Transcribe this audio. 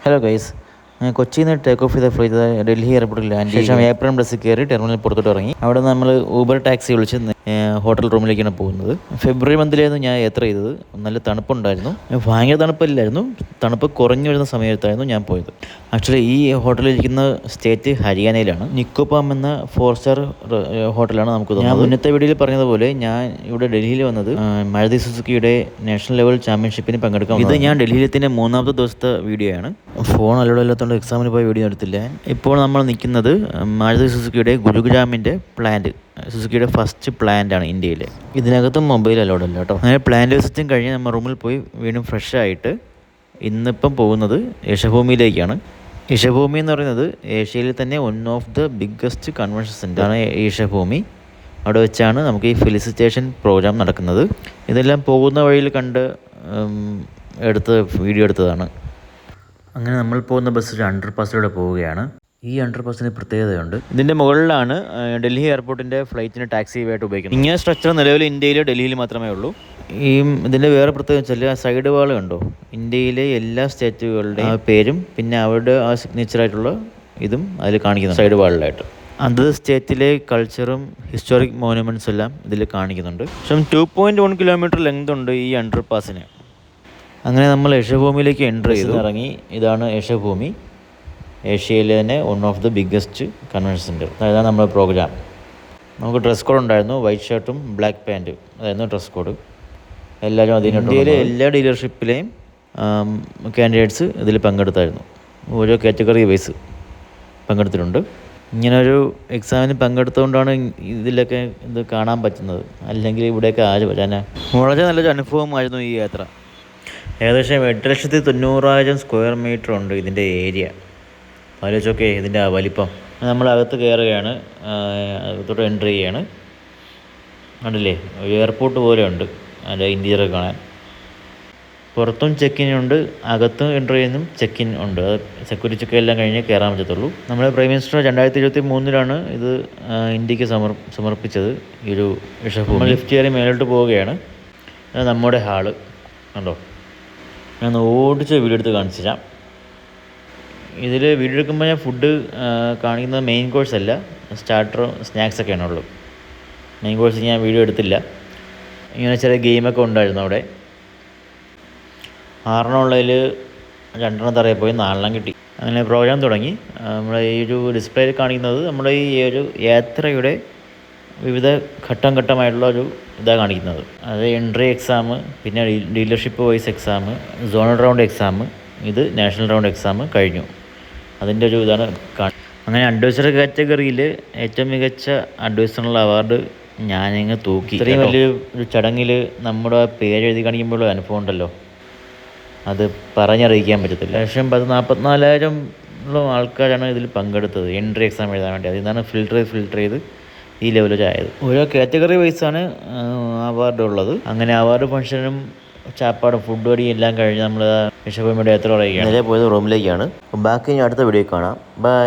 Hello guys, കൊച്ചിയിൽ നിന്ന് take off ചെയ്ത ഫ്ലൈറ്റ് ഡൽഹി എയർപോർട്ടിൽ ലാൻഡ് ശേഷം ഏപ്രിൽ ബസ്സിൽ കയറി ടെർമിനൽ പുറത്തോട്ട് ഇറങ്ങി. അവിടെ നമ്മൾ ഊബർ ടാക്സി വിളിച്ച് ഹോട്ടൽ റൂമിലേക്കാണ് പോകുന്നത്. ഫെബ്രുവരി മന്തിലായിരുന്നു ഞാൻ യാത്ര ചെയ്തത്. നല്ല തണുപ്പുണ്ടായിരുന്നു, ഭയങ്കര തണുപ്പില്ലായിരുന്നു, തണുപ്പ് കുറഞ്ഞു വരുന്ന സമയത്തായിരുന്നു ഞാൻ പോയത്. ആക്ച്വലി ഈ ഹോട്ടലിരിക്കുന്ന സ്റ്റേറ്റ് ഹരിയാനയിലാണ്. നിക്കോപാം എന്ന 4-സ്റ്റാർ ഹോട്ടലാണ് നമുക്ക് തോന്നുന്നത്. ഞാൻ മുന്നത്തെ വീഡിയോയിൽ പറഞ്ഞതുപോലെ ഞാൻ ഇവിടെ ഡൽഹിയിൽ വന്നത് മാരുതി സുസുക്കിയുടെ നാഷണൽ ലെവൽ ചാമ്പ്യൻഷിപ്പിന് പങ്കെടുക്കാം. ഇത് ഞാൻ ഡൽഹിയിലെത്തിൻ്റെ 3-ാമത്തെ ദിവസത്തെ വീഡിയോ ആണ്. ഫോൺ അലോഡ് ഇല്ലാത്തതുകൊണ്ട് എക്സാമിന് പോയി വീഡിയോ എടുത്തില്ല. ഇപ്പോൾ നമ്മൾ നിൽക്കുന്നത് മാരുതി സുസുക്കിയുടെ ഗുരുഗ്രാമിൻ്റെ പ്ലാന്റ്, സുസുക്കിയുടെ ഫസ്റ്റ് പ്ലാന്റ് ആണ് ഇന്ത്യയിൽ. ഇതിനകത്തും മൊബൈൽ അലോഡ് അല്ല കേട്ടോ. അങ്ങനെ പ്ലാന്റ് വിസിറ്റും കഴിഞ്ഞ് നമ്മൾ റൂമിൽ പോയി വീണ്ടും ഫ്രഷ് ആയിട്ട് ഇന്നിപ്പം പോകുന്നത് യശഭൂമിയിലേക്കാണ്. യശഭൂമി എന്ന് പറയുന്നത് ഏഷ്യയിൽ തന്നെ one of the biggest convention സെൻ്ററാണ് യശഭൂമി. അവിടെ വെച്ചാണ് നമുക്ക് ഈ ഫെലിസിറ്റേഷൻ പ്രോഗ്രാം നടക്കുന്നത്. ഇതെല്ലാം പോകുന്ന വഴിയിൽ കണ്ട് വീഡിയോ എടുത്തതാണ്. അങ്ങനെ നമ്മൾ പോകുന്ന ബസ് ഒരു അണ്ടർ പാസിലൂടെ പോവുകയാണ്. ഈ അണ്ടർ പാസിന് പ്രത്യേകതയുണ്ട്. ഇതിൻ്റെ മുകളിലാണ് ഡൽഹി എയർപോർട്ടിൻ്റെ ഫ്ലൈറ്റിന് ടാക്സി ആയിട്ട് ഉപയോഗിക്കുന്നത്. ഇങ്ങനെ സ്ട്രക്ചർ നിലവിൽ ഇന്ത്യയിൽ ഡൽഹിയിൽ മാത്രമേ ഉള്ളൂ. ഇതിൻ്റെ വേറെ പ്രത്യേകത വെച്ചാൽ ആ സൈഡ് വാൾ കണ്ടോ, ഇന്ത്യയിലെ എല്ലാ സ്റ്റേറ്റുകളുടെയും പേരും പിന്നെ അവരുടെ ആ സിഗ്നേച്ചറായിട്ടുള്ള ഇതും അതിൽ കാണിക്കുന്നു സൈഡ് വാളിലായിട്ട്. അത് സ്റ്റേറ്റിലെ കൾച്ചറും ഹിസ്റ്റോറിക് മോണുമെൻറ്റ്സ് എല്ലാം ഇതിൽ കാണിക്കുന്നുണ്ട്. പക്ഷേ 2.1 കിലോമീറ്റർ ലെങ്ത് ഉണ്ട് ഈ അണ്ടർ പാസിന്. അങ്ങനെ നമ്മൾ യശഭൂമിയിലേക്ക് എൻ്റർ ചെയ്ത് ഇറങ്ങി. ഇതാണ് യശഭൂമി, ഏഷ്യയിലെ തന്നെ one of the biggest convention centre. അതാണ് നമ്മുടെ പ്രോഗ്രാം. നമുക്ക് ഡ്രസ് കോഡ് ഉണ്ടായിരുന്നു, വൈറ്റ് ഷർട്ടും ബ്ലാക്ക് പാൻറ്റും അതായിരുന്നു ഡ്രസ് കോഡ്. എല്ലാവരും അതിന് ഇന്ത്യയിലെ എല്ലാ ഡീലർഷിപ്പിലെയും കാൻഡിഡേറ്റ്സ് ഇതിൽ പങ്കെടുത്തായിരുന്നു. ഓരോ കാറ്റഗറി വൈസ് പങ്കെടുത്തിട്ടുണ്ട്. ഇങ്ങനൊരു എക്സാമിന് പങ്കെടുത്തുകൊണ്ടാണ് ഇതിലൊക്കെ ഇത് കാണാൻ പറ്റുന്നത്. അല്ലെങ്കിൽ ഇവിടെയൊക്കെ ആര് വരാനാ. വളരെ നല്ലൊരു അനുഭവമായിരുന്നു ഈ യാത്ര. ഏകദേശം 8,90,000 സ്ക്വയർ മീറ്റർ ഉണ്ട് ഇതിൻ്റെ ഏരിയ. ആലോചിച്ചൊക്കെ ഇതിൻ്റെ വലിപ്പം. നമ്മളകത്ത് കയറുകയാണ്, അകത്തോട്ട് എൻ്റർ ചെയ്യുകയാണ്. കണ്ടില്ലേ, എയർപോർട്ട് പോലെ ഉണ്ട് അതിൻ്റെ ഇൻറ്റീരിയർ കാണാൻ. പുറത്തും ചെക്കിനുണ്ട്, അകത്തും എൻ്റർ ചെയ്യുന്നതും ചെക്കിൻ ഉണ്ട്. അത് സെക്യൂരിറ്റി ചെക്ക് എല്ലാം കഴിഞ്ഞ് കയറാൻ പറ്റത്തുള്ളൂ. നമ്മുടെ പ്രൈം മിനിസ്റ്റർ 2023 ഇത് ഇന്ത്യക്ക് സമർപ്പിച്ചത് ഈ ഒരു യശഭൂമി. ലിഫ്റ്റ് കയറി മേലോട്ട് പോവുകയാണ്. അത് നമ്മുടെ ഹാള് കണ്ടോ. ഞാൻ ഓടിച്ച് വീഡിയോ എടുത്ത് കാണിച്ചു തരാം. ഇതിൽ വീഡിയോ എടുക്കുമ്പോൾ ഞാൻ ഫുഡ് കാണിക്കുന്നത് മെയിൻ കോഴ്സ് അല്ല, സ്റ്റാർട്ടറും സ്നാക്സൊക്കെയാണ് ഉള്ളത്. മെയിൻ കോഴ്സ് ഞാൻ വീഡിയോ എടുത്തില്ല. ഇങ്ങനെ ചെറിയ ഗെയിമൊക്കെ ഉണ്ടായിരുന്നു അവിടെ. 6 ഉള്ളതിൽ 2 തറയിൽ പോയി 4 കിട്ടി. അങ്ങനെ പ്രോഗ്രാം തുടങ്ങി. നമ്മുടെ ഈ ഒരു ഡിസ്പ്ലേയിൽ കാണിക്കുന്നത് നമ്മുടെ ഈ ഒരു യാത്രയുടെ വിവിധ ഘട്ടമായിട്ടുള്ള ഒരു ഇതാണ് കാണിക്കുന്നത്. അത് എൻട്രി എക്സാം, പിന്നെ dealership wise exam, zonal round exam, ഇത് നാഷണൽ റൗണ്ട് എക്സാം കഴിഞ്ഞു. അതിൻ്റെ ഒരു ഇതാണ് അങ്ങനെ അഡ്വൈസർ കാറ്റഗറിയിൽ ഏറ്റവും മികച്ച അഡ്വൈസറിനുള്ള അവാർഡ് ഞാനിങ്ങ് തൂക്കി. ഇത്രയും വലിയൊരു ചടങ്ങിൽ നമ്മുടെ പേര് എഴുതി കാണിക്കുമ്പോൾ അനുഭവം ഉണ്ടല്ലോ, അത് പറഞ്ഞറിയിക്കാൻ പറ്റത്തില്ല. ഏകദേശം 44,000 ആൾക്കാരാണ് ഇതിൽ പങ്കെടുത്തത് എൻട്രി എക്സാം എഴുതാൻ വേണ്ടി. അതിൽ നിന്നാണ് ഫിൽട്ടർ ചെയ്ത് ഈ ലെവലിലായത്. ഓരോ കാറ്റഗറി വൈസാണ് അവാർഡ് ഉള്ളത്. അങ്ങനെ അവാർഡ് ഫംഗ്ഷനും ചാപ്പാടും ഫുഡ് വടിയും എല്ലാം കഴിഞ്ഞ് നമ്മൾ യശഭൂമിയുടെ യാത്ര പറയുകയാണ്. നേരെ പോയത് റൂമിലേക്കാണ്. ബാക്കി അടുത്ത വീഡിയോ കാണാം. ബൈ.